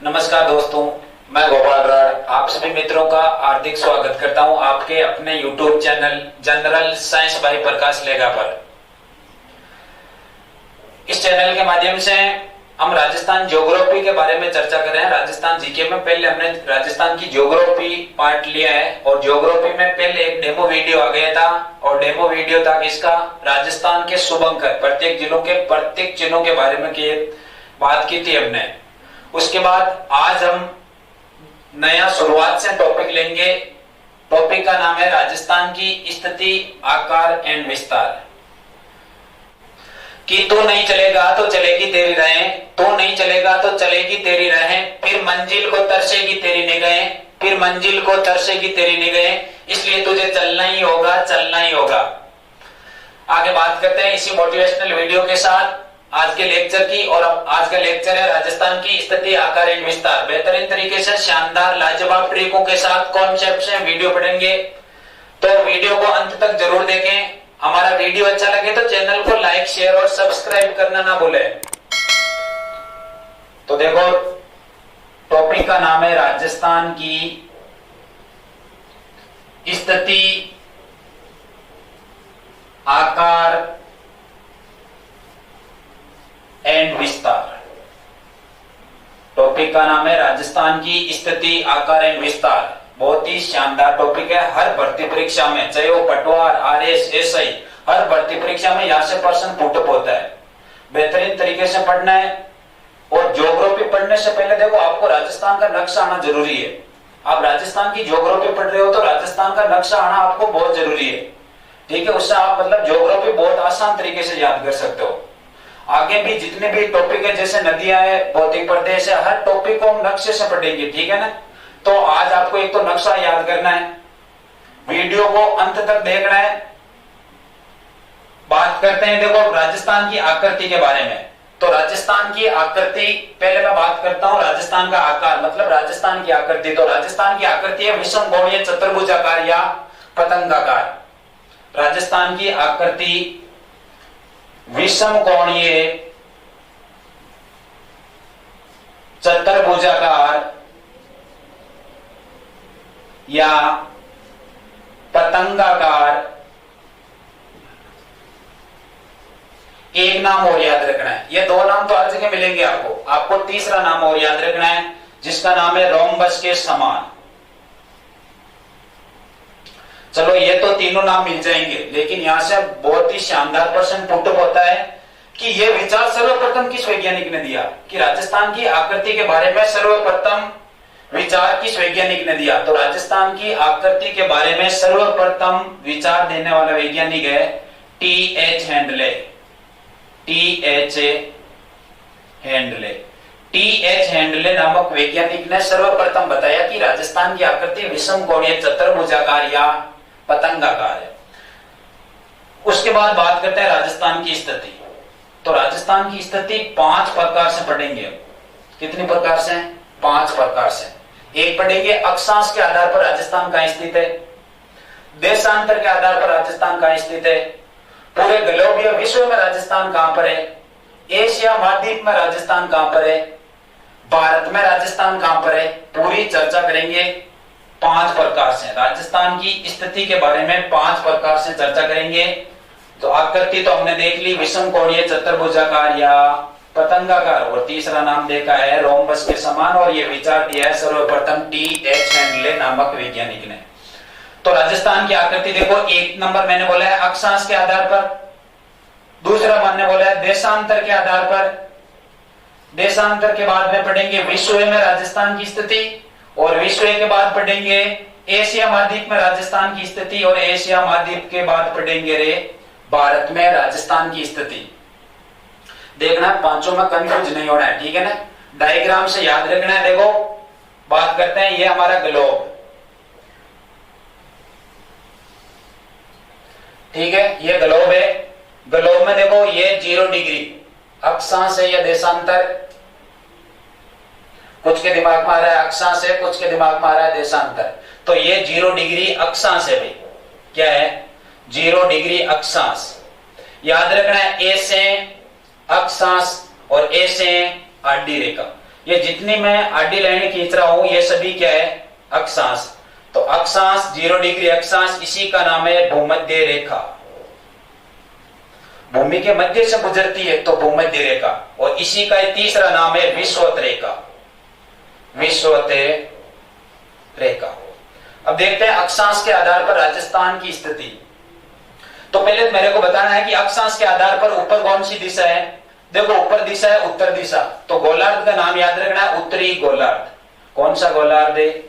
नमस्कार दोस्तों, मैं गोपाल राड आप सभी मित्रों का हार्दिक स्वागत करता हूं आपके अपने YouTube channel general science by Prakash लेगा पर। इस चैनल के माध्यम से हम राजस्थान ज्योग्राफी के बारे में चर्चा कर रहे हैं। राजस्थान जीके में पहले हमने राजस्थान की ज्योग्राफी पार्ट लिया है और ज्योग्राफी में पहले एक डेमो वीडियो आ गया था और डेमो वीडियो था किसका, राजस्थान के शुभंकर प्रत्येक जिलों के प्रत्येक चिन्हों के बारे में बात की थी हमने। उसके बाद आज हम नया शुरुआत से टॉपिक लेंगे। टॉपिक का नाम है राजस्थान की स्थिति, आकार एंड विस्तार। कि तू नहीं चलेगा तो चलेगी तेरी राहें, तू नहीं चलेगा तो चलेगी तेरी राहें, फिर मंजिल को तरसेगी तेरी निगाहें, फिर मंजिल को तरसेगी तेरी निगाहें, इसलिए तुझे चलना ही होगा, चलना ही होगा। आगे बात करते हैं इसी मोटिवेशनल वीडियो के साथ आज के लेक्चर की। और आज का लेक्चर है राजस्थान की स्थिति, आकार एंड विस्तार। बेहतरीन तरीके से शानदार लाजवाब ट्रिकों के साथ कॉन्सेप्ट से वीडियो पढ़ेंगे, तो वीडियो को अंत तक जरूर देखें। हमारा वीडियो अच्छा लगे तो चैनल को लाइक, शेयर और सब्सक्राइब करना ना भूलें। तो देखो, टॉपिक का नाम है राजस्थान की स्थिति, आकार एंड विस्तार। टॉपिक का नाम है राजस्थान की स्थिति, आकार एंड विस्तार। बहुत ही शानदार टॉपिक है। हर भर्ती परीक्षा में, चाहे वो पटवार, आरएस, एसआई, हर भर्ती परीक्षा में यहाँ से प्रश्न पुटअप होता है। बेहतरीन तरीके से पढ़ना है। और ज्योग्राफी पढ़ने से पहले देखो, आपको राजस्थान का नक्शा आना जरूरी है। आप राजस्थान की ज्योग्राफी पढ़ रहे हो तो राजस्थान का नक्शा आना आपको बहुत जरूरी है। ठीक है, उससे आप मतलब ज्योग्राफी बहुत आसान तरीके से याद कर सकते हो। आगे भी जितने भी टॉपिक है, जैसे नदियां है, भौतिक प्रदेश है, हर टॉपिक को हम नक्शे से पढ़ेंगे। ठीक है ना। तो आज आपको एक तो नक्शा याद करना है, वीडियो को अंत तक देखना है। बात करते हैं देखो राजस्थान की आकृति के बारे में। तो राजस्थान की आकृति, पहले मैं बात करता हूं राजस्थान का आकार, मतलब राजस्थान की आकृति। तो राजस्थान की आकृति है विषम कोणीय चतुर्भुजाकार या पतंगाकार। राजस्थान की आकृति विषम कोणीय चतुर्भुजाकार या पतंगाकार। एक नाम और याद रखना है, ये दो नाम तो हर जगह मिलेंगे आपको। आपको तीसरा नाम और याद रखना है जिसका नाम है रोम्बस के समान। चलो, ये तो तीनों नाम मिल जाएंगे, लेकिन यहां से बहुत ही शानदार प्रश्न पुटअप होता है कि यह विचार सर्वप्रथम किस वैज्ञानिक ने दिया, कि राजस्थान की आकृति के बारे में सर्वप्रथम विचार किस वैज्ञानिक ने दिया। तो राजस्थान की आकृति के बारे में सर्वप्रथम विचार देने वाला वैज्ञानिक है टी.एच. हेंडले। टी.एच. हेंडले। टी.एच. हेंडले नामक वैज्ञानिक ने सर्वप्रथम बताया कि राजस्थान की आकृति विषम कोणीय चतुर्भुजाकार या पतंगाकार है। उसके बाद बात करते हैं राजस्थान की स्थिति। तो राजस्थान की स्थिति 5 प्रकार से पढ़ेंगे। कितनी प्रकार से? 5 प्रकार से। एक पढ़ेंगे अक्षांश के आधार पर राजस्थान कहां स्थित है, देशांतर के आधार पर राजस्थान कहां स्थित है, पूरे ग्लोबीय विश्व में राजस्थान कहां पर है, एशिया महाद्वीप में राजस्थान कहां पर है, भारत में राजस्थान कहां पर है, पूरी चर्चा करेंगे 5 प्रकार से। राजस्थान की स्थिति के बारे में 5 प्रकार से चर्चा करेंगे। तो आकृति तो हमने देख ली, विषम कोणीय चतुर्भुजाकार या पतंगाकार, और तीसरा नाम देखा है रोम्बस के समान, और ये विचार दिया है सर्वप्रथम टी.एच. हेंडले नामक वैज्ञानिक ने। तो राजस्थान की आकृति देखो, एक नंबर मैंने बोला है अक्षांश के आधार पर, दूसरा मैंने बोला है देशांतर के आधार पर, देशांतर के बाद में पढ़ेंगे विश्व में राजस्थान की स्थिति, और विश्व के बाद पढ़ेंगे एशिया महाद्वीप में राजस्थान की स्थिति, और एशिया महाद्वीप के बाद पढ़ेंगे रे भारत में राजस्थान की स्थिति। देखना, पांचों में कंफ्यूज नहीं होना है। ठीक है ना। डायग्राम से याद रखना है। देखो, बात करते हैं, ये हमारा ग्लोब। ठीक है, ये ग्लोब है। ग्लोब में देखो, ये 0 डिग्री अक्षांश है या देशांतर। कुछ के दिमाग में आ रहा है अक्षांश है, कुछ के दिमाग में आ रहा है देशांतर। तो ये 0 डिग्री अक्षांश है भाई। क्या है? 0 डिग्री अक्षांश। याद रखना है, ए से अक्षांश और ए से आडी रेखा। ये जितनी मैं आडी लाइन खींच रहा हूं ये सभी क्या है, अक्षांश। तो अक्षांश 0 डिग्री अक्षांश, इसी का नाम है भूमध्य रेखा। भूमि के मध्य से गुजरती है तो भूमध्य रेखा, और इसी का तीसरा नाम है विषुवत रेखा। विषुवत रेखा। अब देखते हैं अक्षांश के आधार पर राजस्थान की स्थिति। तो पहले मेरे को बताना है कि अक्षांश के आधार पर ऊपर कौन सी दिशा है। देखो ऊपर दिशा है उत्तर दिशा, तो गोलार्ध का नाम याद रखना है उत्तरी गोलार्ध। कौन सा गोलार्ध है,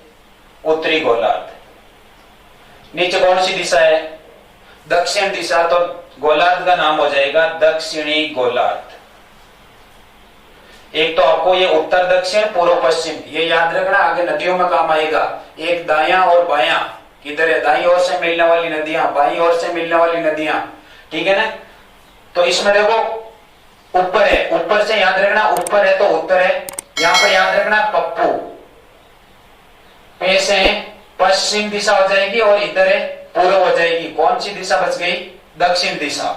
उत्तरी गोलार्ध। नीचे कौन सी दिशा है, दक्षिण दिशा, तो गोलार्ध का नाम हो जाएगा दक्षिणी गोलार्ध। एक तो आपको ये उत्तर दक्षिण पूर्व पश्चिम ये याद रखना, आगे नदियों में काम आएगा। एक दायां और बायां, किधर है, दाईं ओर से मिलने वाली नदियां, बाईं ओर से मिलने वाली नदियां, ठीक है ना। तो इसमें देखो ऊपर है, ऊपर से याद रखना, ऊपर है तो उत्तर है, यहां पर याद रखना पप्पू, पे से पश्चिम दिशा हो जाएगी और इधर है पूर्व हो जाएगी। कौन सी दिशा बच गई, दक्षिण दिशा।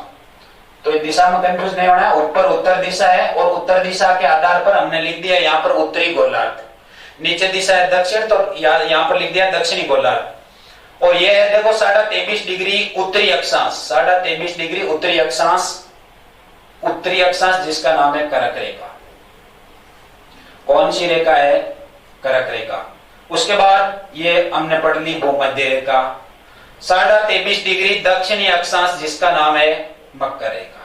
तो इस दिशा में कंफ्यूज नहीं होना है, ऊपर उत्तर दिशा है और उत्तर दिशा के आधार पर हमने लिख दिया यहाँ पर उत्तरी गोलार्ध। नीचे दिशा है दक्षिण, तो यहाँ पर लिख दिया दक्षिणी गोलार्ध। और ये है देखो 23.5 डिग्री उत्तरी अक्षांश, 23.5 डिग्री उत्तरी अक्षांश, उत्तरी अक्षांश जिसका नाम है करक रेखा। कौन सी रेखा है, करक रेखा। उसके बाद ये हमने पढ़ ली भूमध्य रेखा, 23.5 डिग्री दक्षिणी अक्षांश जिसका नाम है मकर रेखा।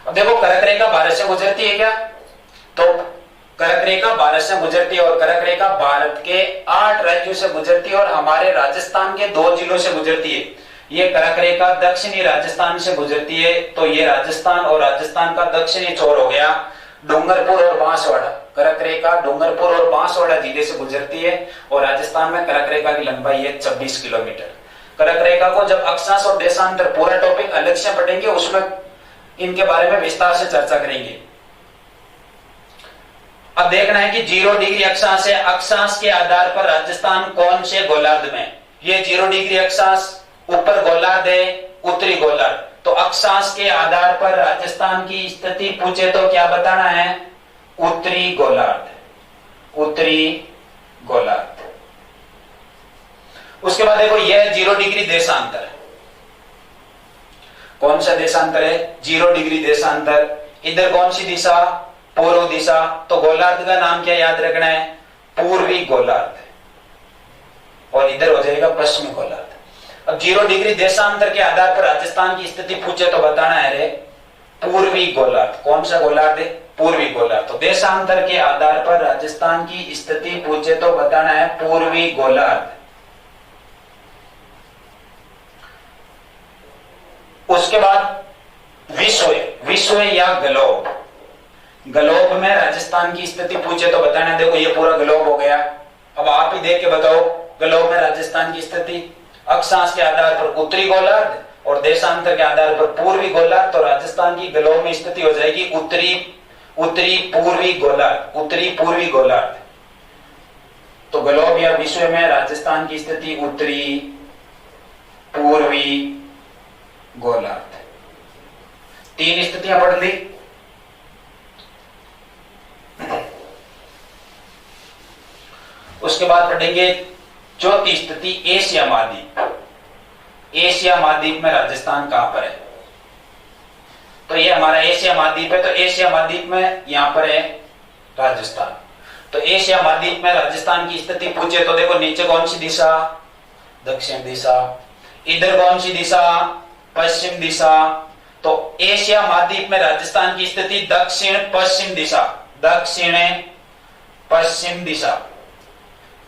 अब देखो करक रेखा भारत से गुजरती है क्या, तो करक रेखा भारत से गुजरती है, और करक रेखा भारत के 8 राज्यों से गुजरती है और हमारे राजस्थान के 2 जिलों से गुजरती है। ये करक रेखा दक्षिणी राजस्थान से गुजरती है, तो ये राजस्थान और राजस्थान का दक्षिणी छोर हो गया डूंगरपुर और बांसवाड़ा। करक रेखा डूंगरपुर और बांसवाड़ा जिले से गुजरती है, और राजस्थान में करक रेखा की लंबाई है 26 किलोमीटर। करक रेखा को जब अक्षांश और देशांतर पूरा टॉपिक अलग से पढ़ेंगे, उसमें इनके बारे में विस्तार से चर्चा करेंगे। अब देखना है कि 0 डिग्री अक्षांश है, अक्षांश के आधार पर राजस्थान कौन से गोलार्ध में। ये 0 डिग्री अक्षांश ऊपर गोलार्ध है, उत्तरी गोलार्ध। तो अक्षांश के आधार पर राजस्थान की स्थिति पूछे तो क्या बताना है, उत्तरी गोलार्ध, उत्तरी गोलार्ध। उसके बाद देखो यह 0 डिग्री देशांतर। कौन सा देशांतर है, 0 डिग्री देशांतर। इधर कौन सी दिशा, पूर्व दिशा, तो गोलार्ध का नाम क्या याद रखना है, पूर्वी गोलार्ध, और इधर हो जाएगा पश्चिमी गोलार्ध। अब 0 डिग्री देशांतर के आधार पर राजस्थान की स्थिति पूछे तो बताना है रे पूर्वी गोलार्ध। कौन सा गोलार्ध है, पूर्वी गोलार्ध। तो देशांतर के आधार पर राजस्थान की स्थिति पूछे तो बताना है पूर्वी गोलार्ध। उसके बाद विश्व या ग्लोब। ग्लोब में राजस्थान की स्थिति पूछे तो बताना, देखो ये पूरा ग्लोब हो गया। अब आप ही देख के बताओ ग्लोब में राजस्थान की स्थिति। अक्षांश के आधार पर उत्तरी गोलार्ध और देशांतर के आधार पर पूर्वी गोलार्ध, तो राजस्थान की ग्लोब में स्थिति हो जाएगी उत्तरी पूर्वी गोलार्ध, उत्तरी पूर्वी गोलार्ध। तो ग्लोब या विश्व में राजस्थान की स्थिति उत्तरी पूर्वी गोलार्ध। 3 स्थितियां पढ़ ली। उसके बाद पढ़ेंगे चौथी स्थिति एशिया महाद्वीप। एशिया महाद्वीप में राजस्थान कहां पर है, तो ये हमारा एशिया महाद्वीप है, तो एशिया महाद्वीप में यहां पर है राजस्थान। तो एशिया महाद्वीप में राजस्थान की स्थिति पूछे तो देखो नीचे कौन सी दिशा, दक्षिण दिशा। इधर कौन सी दिशा, पश्चिम दिशा। तो एशिया महाद्वीप में राजस्थान की स्थिति दक्षिण पश्चिम दिशा, दक्षिण पश्चिम दिशा।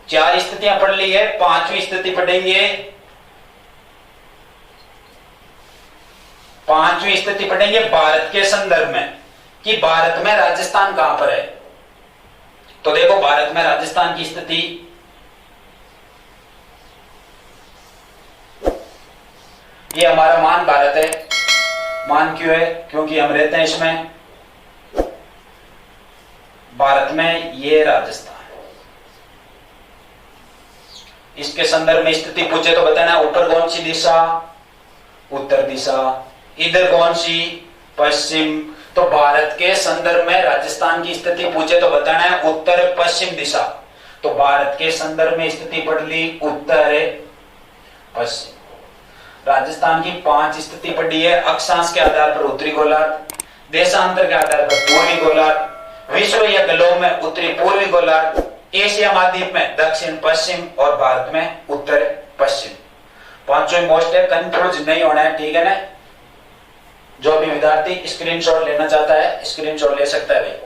4 स्थितियां पढ़ ली है, 5वीं स्थिति पढ़ेंगे। 5वीं स्थिति पढ़ेंगे भारत के संदर्भ में, कि भारत में राजस्थान कहां पर है। तो देखो भारत में राजस्थान की स्थिति, ये हमारा मान भारत है। मान क्यों है, क्योंकि हम रहते हैं इसमें। भारत में ये राजस्थान, इसके संदर्भ में स्थिति पूछे तो बताना ऊपर कौन सी दिशा, उत्तर दिशा। इधर कौन सी, पश्चिम। तो भारत के संदर्भ में राजस्थान की स्थिति पूछे तो बताना है उत्तर पश्चिम दिशा। तो भारत के संदर्भ में स्थिति पढ़ ली उत्तर पश्चिम। राजस्थान की 5 स्थिति पढ़ी है, अक्षांश के आधार पर उत्तरी गोलार्ध, देशांतर के आधार पर पूर्वी गोलार्ध, विश्व या ग्लोब में उत्तरी पूर्वी गोलार्ध, एशिया महाद्वीप में दक्षिण पश्चिम और भारत में उत्तर पश्चिम। 5 मोस्ट है, कंफ्यूज नहीं होना है, ठीक है ना। जो भी विद्यार्थी स्क्रीनशॉट लेना चाहता है स्क्रीनशॉट ले सकता है भाई।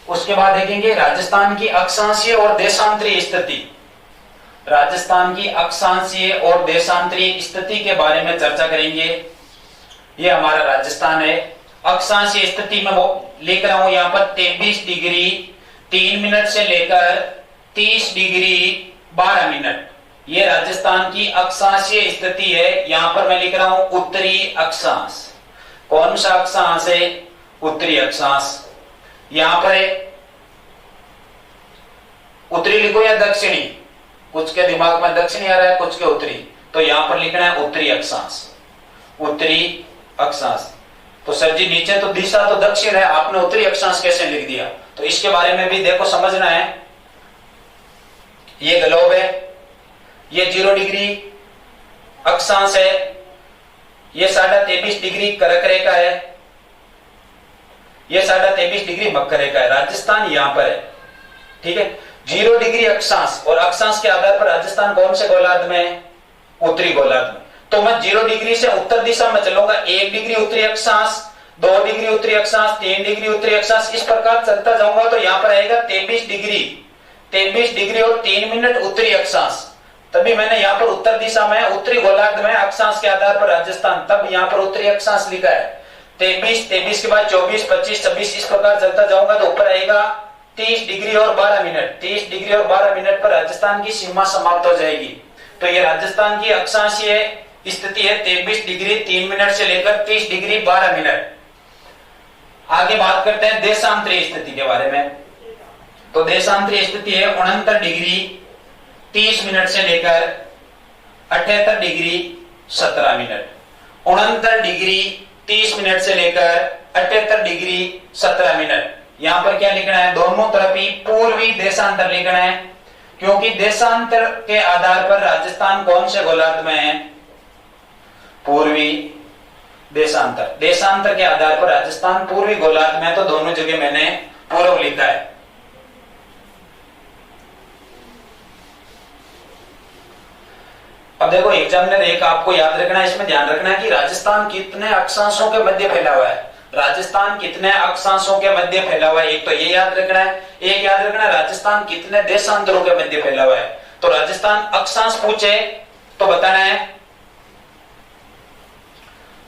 उसके बाद देखेंगे राजस्थान की अक्षांशीय और देशांतरीय स्थिति। राजस्थान की अक्षांशीय और देशांतरीय स्थिति के बारे में चर्चा करेंगे। ये हमारा राजस्थान है। अक्षांशीय स्थिति में वो लिख रहा हूं यहां पर 23 डिग्री 3 मिनट से लेकर 30 डिग्री 12 मिनट। ये राजस्थान की अक्षांशीय स्थिति है। यहां पर मैं लिख रहा हूं उत्तरी अक्षांश। कौन सा अक्षांश है? उत्तरी अक्षांश। यहां पर उत्तरी लिखो या दक्षिणी, कुछ के दिमाग में दक्षिणी आ रहा है, कुछ के उत्तरी, तो यहां पर लिखना है उत्तरी अक्षांश। उत्तरी अक्षांश। तो सर जी नीचे तो दिशा तो दक्षिण है, आपने उत्तरी अक्षांश कैसे लिख दिया? तो इसके बारे में भी देखो समझना है। ये ग्लोब है, ये 0 डिग्री अक्षांश है, ये 23.5 डिग्री कर्क रेखा है, ये 23.5 डिग्री मकर रेखा है। राजस्थान यहां पर है, ठीक है। 0 डिग्री अक्षांश और अक्षांश के आधार पर राजस्थान कौन से गोलार्ध में है? उत्तरी गोलार्ध में। तो मैं 0 डिग्री से उत्तर दिशा में चलूंगा, 1 डिग्री उत्तरी अक्षांश, 2 डिग्री उत्तरी अक्षांश, 3 डिग्री उत्तरी अक्षांश, इस प्रकार चलता जाऊंगा तो यहां पर आएगा 23 डिग्री और 3 मिनट उत्तरी अक्षांश। तभी मैंने यहां पर उत्तर दिशा में उत्तरी गोलार्ध में अक्षांश के आधार पर राजस्थान, तब यहां पर उत्तरी अक्षांश लिखा है। 23 के बाद 24, 25, 26 इस प्रकार चलता जाऊंगा तो ऊपर आएगा 30 डिग्री और 12 मिनट। 30 डिग्री और 12 मिनट पर राजस्थान की सीमा समाप्त हो जाएगी। तो ये राजस्थान की अक्षांशीय स्थिति है 23 डिग्री 3 मिनट से लेकर 30 डिग्री 12 मिनट। आगे बात करते हैं देशांतरीय स्थिति के बारे में। तो देशांतरीय स्थिति है 69 डिग्री 30 मिनट से लेकर 78 डिग्री 17 मिनट। 69 डिग्री 30 मिनट से लेकर 78 डिग्री 17 मिनट। यहां पर क्या लिखना है? दोनों तरफ ही पूर्वी देशांतर लिखना है, क्योंकि देशांतर के आधार पर राजस्थान कौन से गोलार्ध में है? पूर्वी देशांतर। देशांतर के आधार पर राजस्थान पूर्वी गोलार्ध में, तो दोनों जगह मैंने पूर्व लिखा है। अब देखो एग्जामिनर एक आपको याद रखना है, इसमें ध्यान रखना है कि राजस्थान कितने अक्षांशों के मध्य फैला हुआ है। राजस्थान कितने अक्षांशों के मध्य फैला हुआ है, एक तो ये याद रखना है। एक याद रखना है राजस्थान कितने देशांतरों के मध्य फैला हुआ है। तो राजस्थान अक्षांश पूछे तो बताना है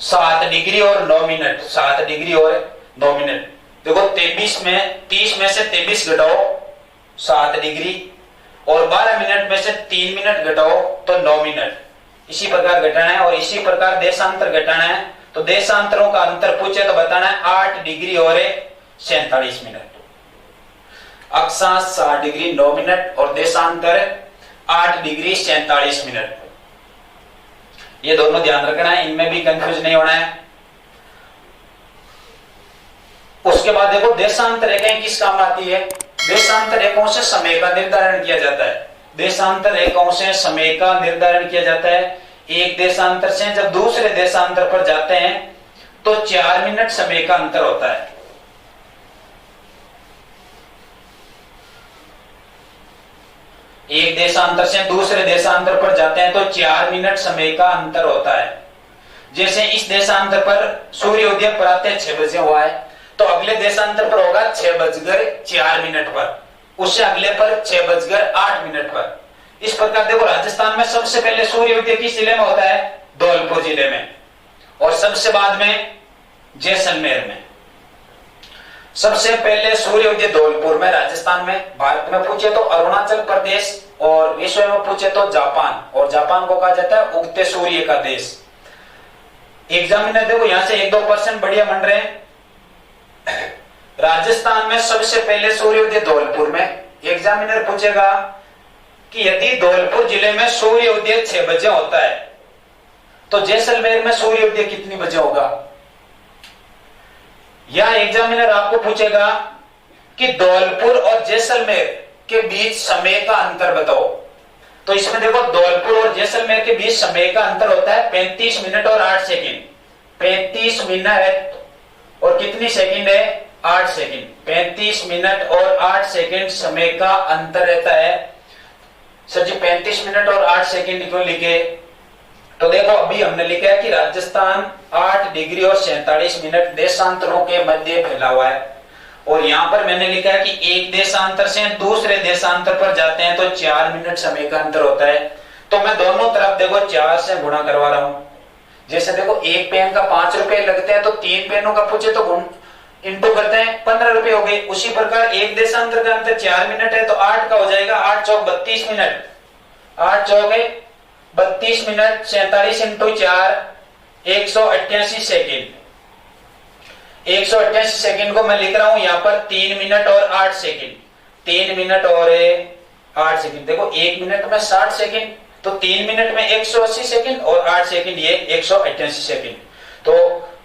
7 डिग्री और 9 मिनट। 7 डिग्री और 9 मिनट। देखो 23 में 30 में से 23 घटाओ 7 डिग्री और 12 मिनट में से 3 मिनट घटाओ तो 9 मिनट। इसी प्रकार घटाना है और इसी प्रकार देशांतर घटाना है। तो देशांतरों का अंतर पूछे तो बताना है 8 डिग्री और 47 मिनट। अक्षांश 7 डिग्री 9 मिनट और देशांतर 8 डिग्री 47 मिनट। ये दोनों ध्यान रखना है, इनमें भी कंफ्यूज नहीं होना है। उसके बाद देखो देशांतर रेखाएं किस काम आती है? देशांतर रेखाओं से समय का निर्धारण किया जाता है। देशांतर रेखाओं से समय का निर्धारण किया जाता है। एक देशांतर से जब दूसरे देशांतर पर जाते हैं तो 4 मिनट समय का अंतर होता है। एक देशांतर से दूसरे देशांतर पर जाते हैं तो 4 मिनट समय का अंतर होता है। जैसे इस देशांतर पर सूर्योदय प्रातः 6 बजे हुआ है, तो अगले देशांतर पर होगा 6:04 पर, उससे अगले पर 6:08 पर। इस प्रकार देखो राजस्थान में सबसे पहले सूर्योदय किस जिले में होता है? धौलपुर जिले में, और सबसे बाद में जैसलमेर में। सबसे पहले सूर्योदय धौलपुर में राजस्थान में। भारत में पूछे तो अरुणाचल प्रदेश, और विश्व में पूछे तो जापान, और जापान को कहा जाता है उगते सूर्य का देश। एग्जामिनर देखो यहां से 1-2% बढ़िया बन रहे हैं। राजस्थान में सबसे पहले सूर्योदय धौलपुर में। एग्जामिनर पूछेगा कि यदि धौलपुर जिले में सूर्य उदय 6 बजे होता है तो जैसलमेर में सूर्य उदय कितनी बजे होगा। या एग्जामिनर आपको पूछेगा कि धौलपुर और जैसलमेर के बीच समय का अंतर बताओ। तो इसमें देखो धौलपुर और जैसलमेर के बीच समय का अंतर होता है 35 मिनट और 8 सेकंड। 35 मिनट और कितनी सेकंड है, 8 सेकंड। 35 मिनट और 8 सेकंड समय का अंतर रहता है। सर जी 35 मिनट और 8 सेकंड क्यों लिखे, तो देखो अभी हमने लिखा है कि राजस्थान 8 डिग्री और 47 मिनट देशांतरों के मध्य फैला हुआ है, और यहां पर मैंने लिखा है कि एक देशांतर से दूसरे देशांतर पर जाते हैं तो 4 मिनट समय का अंतर होता है। तो मैं दोनों तरफ देखो 4 से गुणा करवा रहा हूं। जैसे देखो एक पेन का 5 रुपए लगते हैं तो 3 पेनों का पूछे तो इंटू करते हैं 15 रुपए हो गए। उसी प्रकार एक देशांतर का अंतर 4 मिनट है तो 8 का हो जाएगा 8 चौक 32 मिनट। 8 चौक 32 मिनट 47 इंटू 4 188 सेकेंड। 188 सेकेंड को मैं लिख रहा हूं यहां पर 3 मिनट और 8 सेकेंड। 3 मिनट और 8 सेकेंड। देखो 1 मिनट में 60 सेकेंड तो 3 मिनट में 180 सेकेंड और 8 सेकेंड ये 188 सेकेंड। तो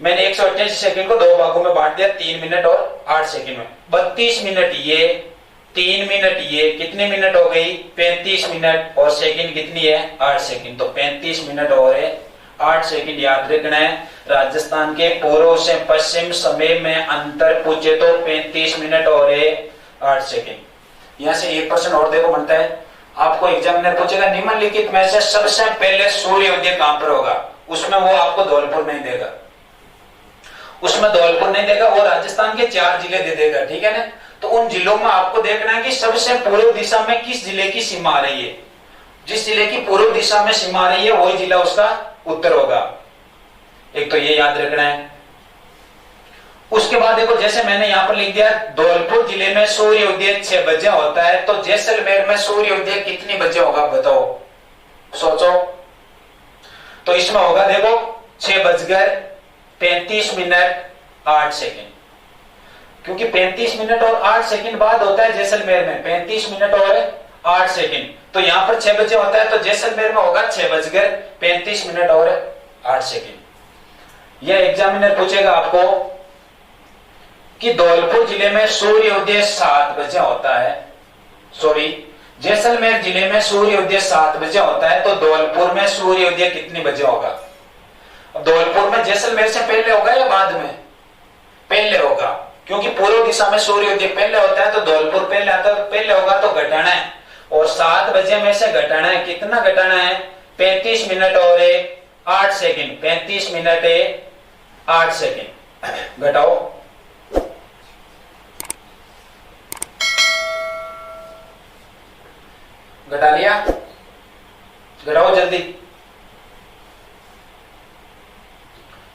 मैंने 188 सेकेंड को 2 भागों में बांट दिया, 3 मिनट और 8 सेकेंड में। 32 मिनट ये, 3 मिनट ये, कितने मिनट हो गई 35 मिनट, और सेकेंड कितनी है 8 सेकेंड। तो 35 मिनट और 8 सेकेंड याद रखना है। राजस्थान के पूर्व से पश्चिम समय में अंतर पूछे तो 35 मिनट और 8 सेकेंड। यहां से 1% और देखो बनता है, आपको एग्जामिनर पूछेगा निम्नलिखित में से सबसे पहले सूर्योदय कहां पर होगा, उसमें वो आपको धौलपुर नहीं देगा, उसमें धौलपुर नहीं देगा, वो राजस्थान के 4 जिले दे देगा, ठीक है ना। तो उन जिलों में आपको देखना है कि सबसे पूर्व दिशा में किस जिले की सीमा आ रही है। जिस जिले की पूर्व दिशा में सीमा आ रही है वही जिला उसका उत्तर होगा। एक तो ये याद रखना है। उसके बाद देखो जैसे मैंने यहां पर लिख दिया धौलपुर जिले में सूर्योदय 6 बजे होता है तो जैसलमेर में सूर्योदय कितनी बजे होगा बताओ, सोचो। तो इसमें होगा देखो 6:35 मिनट 8 सेकेंड, क्योंकि 35 मिनट और 8 सेकेंड बाद होता है जैसलमेर में 35 मिनट और 8 सेकेंड। तो यहां पर 6 बजे होता है तो जैसलमेर में होगा 6:35 मिनट और 8 सेकेंड। यह एग्जामिनर पूछेगा आपको कि धौलपुर जिले में सूर्योदय 7 बजे होता है, सॉरी जैसलमेर जिले में सूर्योदय 7 बजे होता है तो धौलपुर में सूर्योदय कितने बजे होगा। धौलपुर में जैसलमेर से पहले होगा या बाद में, पहले होगा, क्योंकि पूर्व दिशा में सूर्योदय पहले होता है तो धौलपुर पहले आता है, पहले होगा तो घटाना है, और 7 बजे में से घटाना है, कितना घटाना है 35 मिनट और 8 सेकेंड। 35 मिनट 8 सेकेंड घटाओ, घटा लिया, घटाओ जल्दी।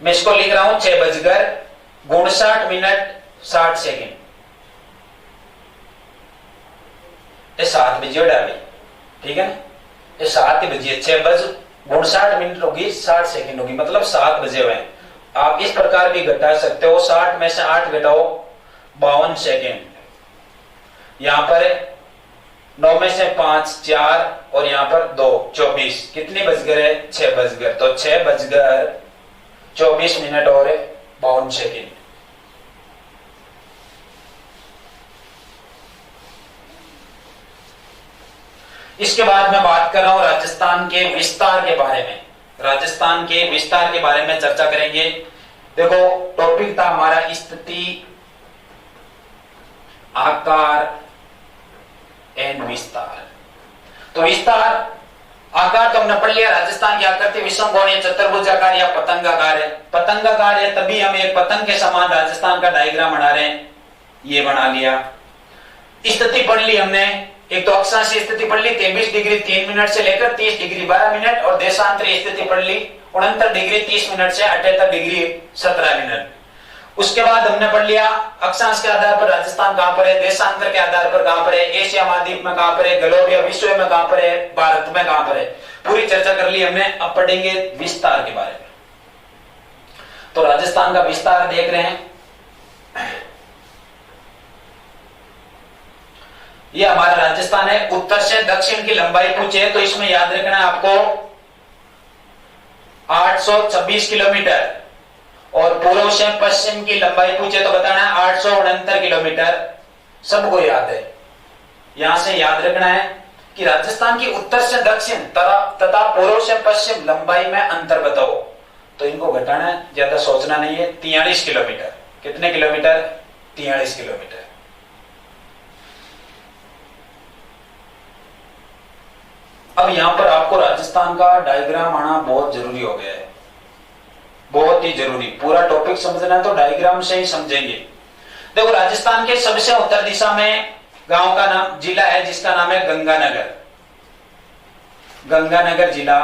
मैं इसको लिख रहा हूं 6:59 मिनट 60 सेकेंड। ये 7 बजे डाली, ठीक है ना, ये 7 ही बजे 6:59 मिनट होगी 60 सेकेंड होगी, मतलब 7 बजे हुए। आप इस प्रकार भी घटा सकते हो, 60 में से 8 घटाओ 52 सेकेंड। यहां पर 9 में से 5 4 और यहां पर 2 24, कितनी बज गए 6 बज गए, तो 6:24 मिनट और 52 सेकेंड। इसके बाद मैं बात कर रहा हूं राजस्थान के विस्तार के बारे में। राजस्थान के विस्तार के बारे में चर्चा करेंगे। देखो टॉपिक था हमारा स्थिति, आकार एंड विस्तार। तो विस्तार, आकार तो हमने पढ़ लिया, राजस्थान की आकृति विषम कोणीय चतुर्भुजाकार या पतंगाकार है। पतंगाकार है तभी हम एक पतंग के समान राजस्थान का डायग्राम बना रहे हैं, ये बना लिया। स्थिति पढ़ ली हमने, एक तो अक्षांशीय स्थिति पढ़ ली 23 डिग्री 3 मिनट से लेकर 30 डिग्री 12 मिनट, और देशांतरीय स्थिति पढ़ ली 69 डिग्री 30 मिनट से 78 डिग्री 17 मिनट। उसके बाद हमने पढ़ लिया अक्षांश के आधार पर राजस्थान कहां पर है, देशांतर के आधार पर कहां पर है, एशिया महाद्वीप में कहां पर है, ग्लोब या विश्व में कहां पर है, भारत में कहां पर है, पूरी चर्चा कर ली हमने। अब पढ़ेंगे विस्तार के बारे में। तो राजस्थान का विस्तार देख रहे हैं। ये हमारा राजस्थान है। उत्तर से दक्षिण की लंबाई पूछे तो इसमें याद रखना है आपको 826 किलोमीटर, और पूर्व से पश्चिम की लंबाई पूछे तो बताना है 869 किलोमीटर। सबको याद है। यहां से याद रखना है कि राजस्थान की उत्तर से दक्षिण तथा पूर्व से पश्चिम लंबाई में अंतर बताओ, तो इनको घटाना है, ज्यादा सोचना नहीं है। 43 किलोमीटर। कितने किलोमीटर? 43 किलोमीटर। अब यहां पर आपको राजस्थान का डायग्राम आना बहुत जरूरी हो गया है, बहुत ही जरूरी। पूरा टॉपिक समझना है तो डायग्राम से ही समझेंगे। देखो, राजस्थान के सबसे उत्तर दिशा में गांव का नाम, जिला है जिसका नाम है गंगानगर। गंगानगर जिला।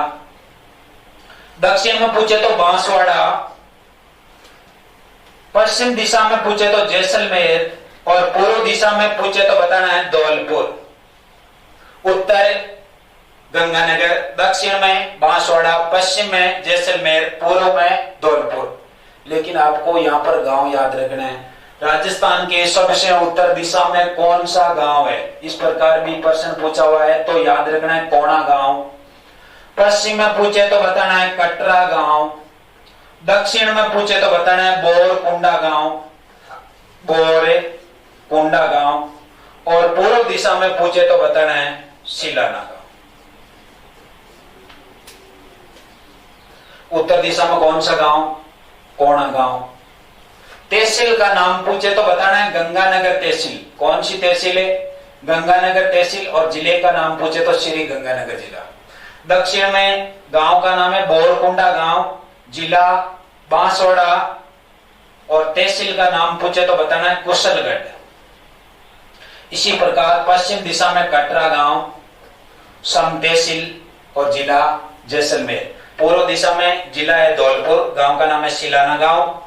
दक्षिण में पूछे तो बांसवाड़ा, पश्चिम दिशा में पूछे तो जैसलमेर, और पूर्व दिशा में पूछे तो बताना है धौलपुर। उत्तर गंगानगर, दक्षिण में बांसवाड़ा, पश्चिम में जैसलमेर, पूर्व में धौलपुर। लेकिन आपको यहाँ पर गांव याद रखना है। राजस्थान के सबसे उत्तर दिशा में कौन सा गांव है, इस प्रकार भी प्रश्न पूछा हुआ है, तो याद रखना है कोणा गांव। पश्चिम में पूछे तो बताना है कटरा गांव। दक्षिण में पूछे तो बताना है बोरकुंडा गांव, बोरकुंडा गांव, और पूर्व दिशा में पूछे तो बताना है सिलाना गांव। उत्तर दिशा में कौन सा गांव? कोणा गांव। तहसील का नाम पूछे तो बताना है गंगानगर तहसील। कौन सी तहसील है? गंगानगर तहसील। और जिले का नाम पूछे तो श्री गंगानगर जिला। दक्षिण में गांव का नाम है बोरकुंडा गांव, जिला बांसवाड़ा, और तहसील का नाम पूछे तो बताना है कुशलगढ़। इसी प्रकार पश्चिम दिशा में कटरा गांव, सम तहसील, और जिला जैसलमेर। पूर्व दिशा में जिला है धौलपुर, गांव का नाम है सिलाना गांव,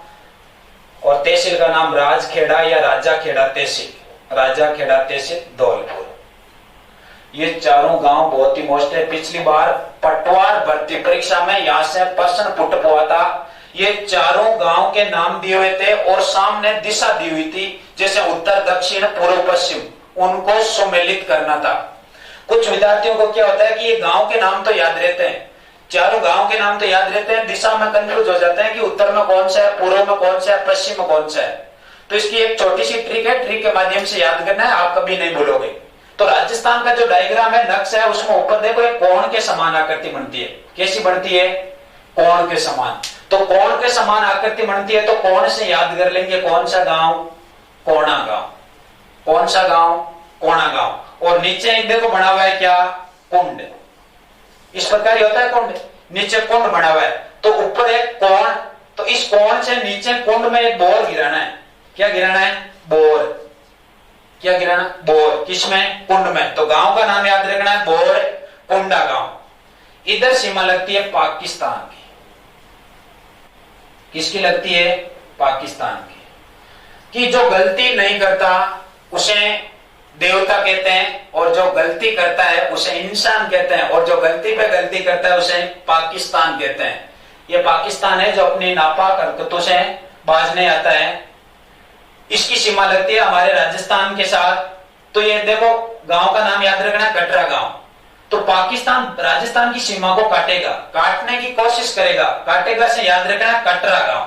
और तहसील का नाम राजखेड़ा या राजाखेड़ा तहसील, राजाखेड़ा तहसील धौलपुर। ये चारों गांव बहुत ही मोस्ट है। पिछली बार पटवार भर्ती परीक्षा में यहां से प्रश्न पुट हुआ था। ये चारों गांव के नाम दिए हुए थे और सामने दिशा दी हुई थी, जैसे उत्तर दक्षिण पूर्व पश्चिम, उनको सम्मिलित करना था। कुछ विद्यार्थियों को क्या होता है कि ये गांव के नाम तो याद रहते हैं, चारों गांव के नाम तो याद रहते हैं, दिशा में कंफ्यूज हो जाते हैं कि उत्तर में कौन सा है, पूर्व में कौन सा है, पश्चिम में कौन सा है। तो इसकी एक छोटी सी ट्रिक है, ट्रिक के माध्यम से याद करना है, आप कभी नहीं भूलोगे। तो राजस्थान का जो डायग्राम है, नक्शा है, उसमें ऊपर देखो एक कोण के समान आकृति बनती है। कैसी बनती है? कोण के समान। तो कोण के समान आकृति बनती है, तो कोण से याद कर लेंगे कौन सा गांव? कोणा गांव। कौन सा गांव? कोणा गांव। और नीचे देखो बना हुआ है क्या? कुंड। इस प्रकार होता है कुंड, नीचे कुंड बना हुआ है, तो ऊपर एक कोण, तो इस कोण से नीचे कुंड में एक बोर गिराना है। क्या गिराना है? बोर। क्या गिराना? बोर। किसमें? कुंड में। तो गांव का नाम याद रखना है बोर कुंडा गांव। इधर सीमा लगती है पाकिस्तान की। किसकी लगती है? पाकिस्तान की। कि जो गलती नहीं करता उसे देवता कहते हैं, और जो गलती करता है उसे इंसान कहते हैं, और जो गलती पे गलती करता है उसे पाकिस्तान कहते हैं। ये पाकिस्तान है जो अपनी नापाक हरकतों से बाज नहीं आता है। इसकी सीमा लगती है हमारे राजस्थान के साथ। तो ये देखो गांव का नाम याद रखना, कटरा गांव। तो पाकिस्तान राजस्थान की सीमा को काटेगा, काटने की कोशिश करेगा, काटेगा से याद रखना कटरा गांव।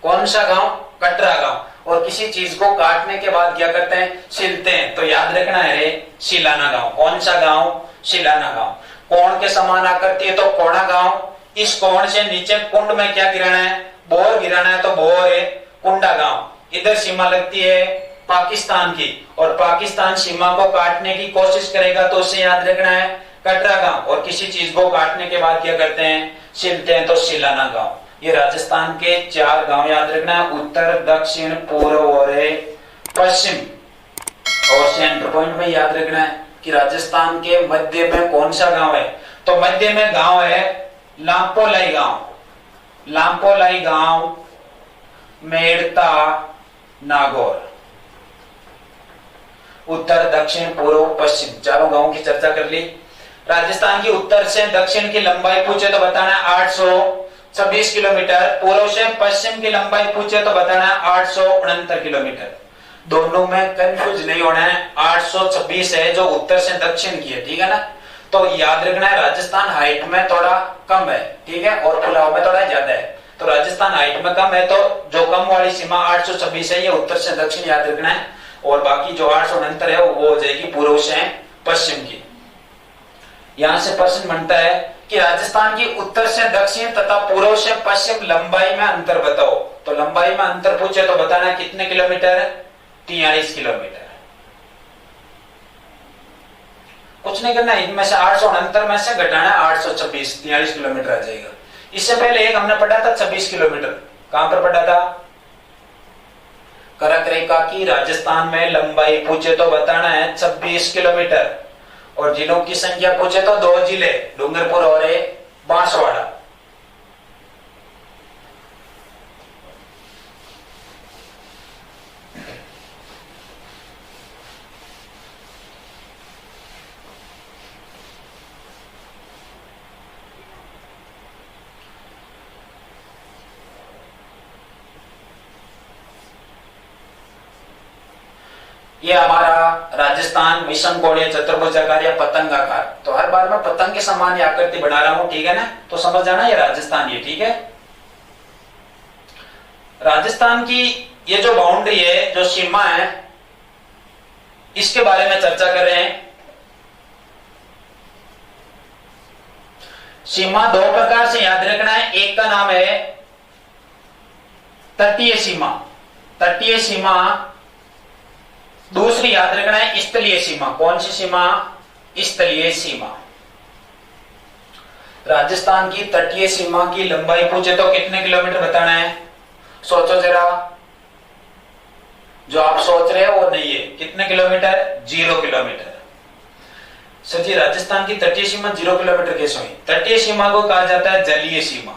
कौन सा गांव? कटरा गांव। और किसी चीज को काटने के बाद क्या करते हैं? सिलते हैं, तो याद रखना है सिलाना गांव। कौन सा गांव? सिलाना गांव। कोण के समान आकृति है तो कोणा गांव। इस कोण से नीचे कुंड में क्या गिराना है? बोर गिराना है, तो बोर है कुंडा गांव। इधर सीमा लगती है पाकिस्तान की, और पाकिस्तान सीमा को काटने की कोशिश करेगा तो उसे याद रखना है कटरा गांव। और किसी चीज को काटने के बाद क्या करते हैं? सिलते हैं, तो सिलाना गांव। ये राजस्थान के 4 गांव याद रखना है, उत्तर दक्षिण पूर्व और पश्चिम। और सेंटर पॉइंट में याद रखना है कि राजस्थान के मध्य में कौन सा गांव है? तो मध्य में गांव है लांपोलाई गांव। लांपोलाई गांव, मेड़ता, नागौर। उत्तर दक्षिण पूर्व पश्चिम 4 गांवों की चर्चा कर ली। राजस्थान की उत्तर से दक्षिण की लंबाई पूछे तो बताना 826 किलोमीटर। पूर्व से पश्चिम की लंबाई पूछे तो बताना 869 किलोमीटर। दोनों में कंफ्यूज नहीं होना है। 826 है जो उत्तर से दक्षिण की है, ठीक है ना। तो याद रखना है राजस्थान हाइट में थोड़ा कम है, ठीक है, और फुलाव में थोड़ा ज्यादा है। तो राजस्थान हाइट में कम है, तो जो कम वाली सीमा 826 है ये उत्तर से दक्षिण याद रखना है। और बाकी जो 869 है वो हो जाएगी पूर्व से पश्चिम की। यहां से प्रश्न बनता है कि राजस्थान की उत्तर से दक्षिण तथा पूर्व से पश्चिम लंबाई में अंतर बताओ। तो लंबाई में अंतर पूछे तो बताना कितने किलोमीटर? 43 किलोमीटर। कुछ नहीं करना, इनमें से 869 में से घटाना 826, 43 किलोमीटर आ जाएगा। इससे पहले एक हमने पढ़ा था 26 किलोमीटर। कहां पर पढ़ा था? करक रेखा की राजस्थान में लंबाई पूछे तो बताना है 26 किलोमीटर। और जिलों की संख्या पूछे तो 2 जिले, डूंगरपुर और बांसवाड़ा। ये हमारा राजस्थान विषम कोणीय चतुर्भुजाकार या पतंगाकार। तो हर बार मैं पतंग के समान आकृति बना रहा हूं, ठीक है ना। तो समझ जाना ये राजस्थान ये, ठीक है। राजस्थान की ये जो बाउंड्री है, जो सीमा है, इसके बारे में चर्चा कर रहे हैं। सीमा 2 प्रकार से याद रखना है। एक का नाम है तटीय सीमा, तटीय सीमा। दूसरी याद रखना है स्थलीय सीमा। कौन सी सीमा? स्थलीय सीमा। राजस्थान की तटीय सीमा की लंबाई पूछे तो कितने किलोमीटर बताना है? सोचो जरा, जो आप सोच रहे हो वो नहीं है। कितने किलोमीटर? 0 किलोमीटर। सर जी राजस्थान की तटीय सीमा 0 किलोमीटर कैसे हुई? तटीय सीमा को कहा जाता है जलीय सीमा।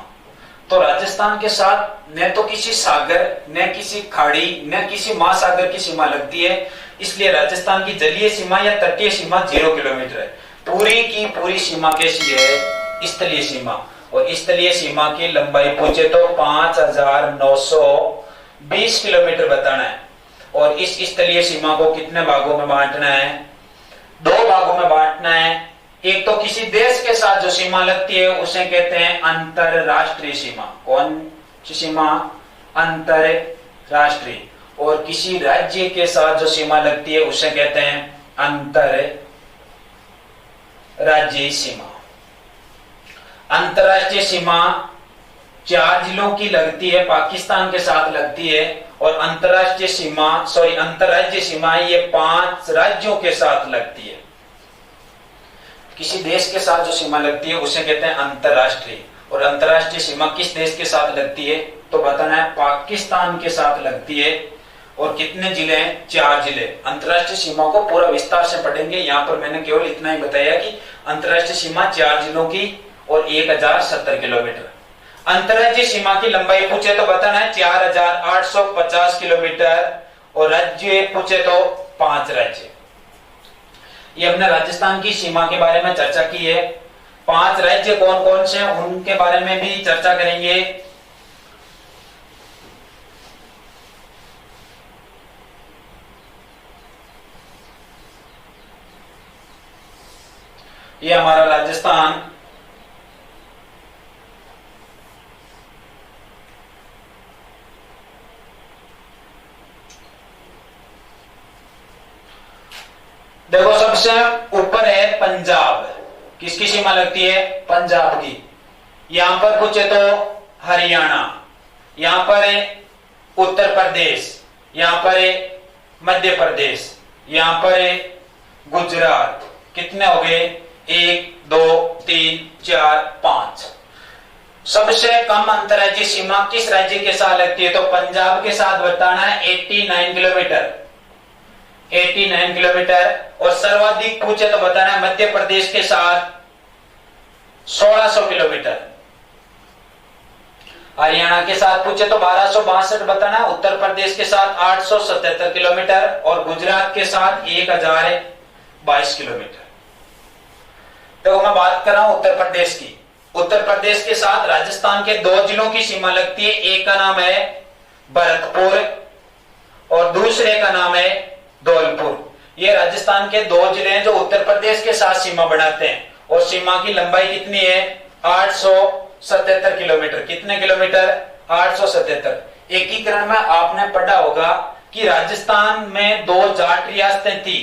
तो राजस्थान के साथ न तो किसी सागर, न किसी खाड़ी, न किसी महासागर की सीमा लगती है, इसलिए राजस्थान की जलीय सीमा या तटीय सीमा 0 किलोमीटर है। पूरी की पूरी सीमा कैसी है? स्थलीय सीमा। और स्थलीय सीमा की लंबाई पूछे तो 5920 किलोमीटर बताना है। और इस स्थलीय सीमा को कितने भागों में बांटना है? 2 भागों में बांटना है। एक तो किसी देश के साथ जो सीमा लगती है उसे कहते हैं अंतरराष्ट्रीय सीमा। कौन सी सीमा? अंतरराष्ट्रीय। और किसी राज्य के साथ जो सीमा लगती है उसे कहते हैं अंतरराज्यीय सीमा। अंतरराष्ट्रीय सीमा 4 जिलों की लगती है, पाकिस्तान के साथ लगती है। और अंतरराष्ट्रीय सीमा अंतरराज्यीय सीमा ये 5 राज्यों के साथ लगती है। किसी देश के साथ जो सीमा लगती है उसे कहते हैं अंतरराष्ट्रीय। और अंतरराष्ट्रीय सीमा किस देश के साथ लगती है? तो बताना है पाकिस्तान के साथ लगती है। और कितने जिले हैं? 4 जिले। अंतरराष्ट्रीय सीमा को पूरा विस्तार से पढ़ेंगे, यहाँ पर मैंने केवल इतना ही बताया कि अंतरराष्ट्रीय सीमा 4 जिलों की और 1070 किलोमीटर। अंतरराज्यीय सीमा की लंबाई पूछे तो बताना है 4850 किलोमीटर। और राज्य पूछे तो 5 राज्य। ये हमने राजस्थान की सीमा के बारे में चर्चा की है। 5 राज्य कौन कौन से हैं उनके बारे में भी चर्चा करेंगे। ये हमारा राजस्थान देखो, सबसे ऊपर है पंजाब। किसकी सीमा लगती है? पंजाब की। यहां पर पूछे तो हरियाणा, यहां पर है उत्तर प्रदेश, यहां पर है मध्य प्रदेश, यहां पर है गुजरात। कितने हो गए? 1 2 3 4 5। सबसे कम अंतरराज्यीय सीमा किस राज्य के साथ लगती है? तो पंजाब के साथ बताना है 89 किलोमीटर। 89 किलोमीटर। और सर्वाधिक पूछे तो बताना है मध्य प्रदेश के साथ 1600 किलोमीटर। हरियाणा के साथ पूछे तो 1262 बताना है। उत्तर प्रदेश के साथ 877 किलोमीटर। और गुजरात के साथ 1022 किलोमीटर। देखो मैं बात कर रहा हूं उत्तर प्रदेश की। उत्तर प्रदेश के साथ राजस्थान के 2 जिलों की सीमा लगती है। एक का नाम है भरतपुर और दूसरे का नाम है धौलपुर। ये राजस्थान के दो जिले हैं जो उत्तर प्रदेश के साथ सीमा बनाते हैं, और सीमा की लंबाई कितनी है 877 किलोमीटर। कितने किलोमीटर 877। एकीकरण में आपने पढ़ा होगा कि राजस्थान में दो जाट रियासतें थी।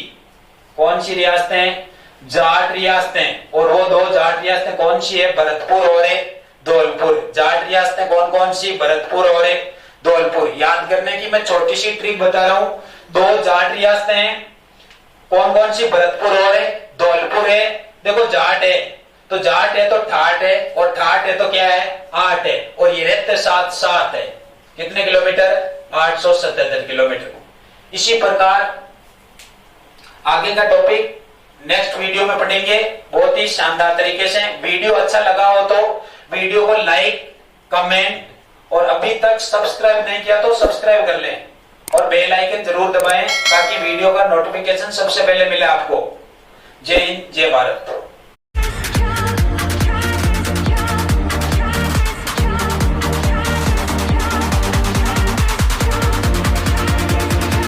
कौन सी रियासतें? जाट रियासतें। और वो दो जाट रियासतें कौन सी है? भरतपुर और धौलपुर। जाट रियासतें कौन कौन सी? भरतपुर और धौलपुर। याद करने की मैं छोटी सी ट्रिक बता रहा हूं। दो जाट रियासतें हैं, कौन कौन सी? भरतपुर और धौलपुर है। देखो जाट है तो जाट है तो ठाट है, और ठाट है तो क्या है? 8 है, और ये रहते साथ सात है। कितने किलोमीटर? 877 किलोमीटर। इसी प्रकार आगे का टॉपिक नेक्स्ट वीडियो में पढ़ेंगे बहुत ही शानदार तरीके से। वीडियो अच्छा लगा हो तो वीडियो को लाइक, कमेंट, और अभी तक सब्सक्राइब नहीं किया तो सब्सक्राइब कर लें, और बेल आइकन जरूर दबाएं ताकि वीडियो का नोटिफिकेशन सबसे पहले मिले आपको। जय हिंद, जय भारत।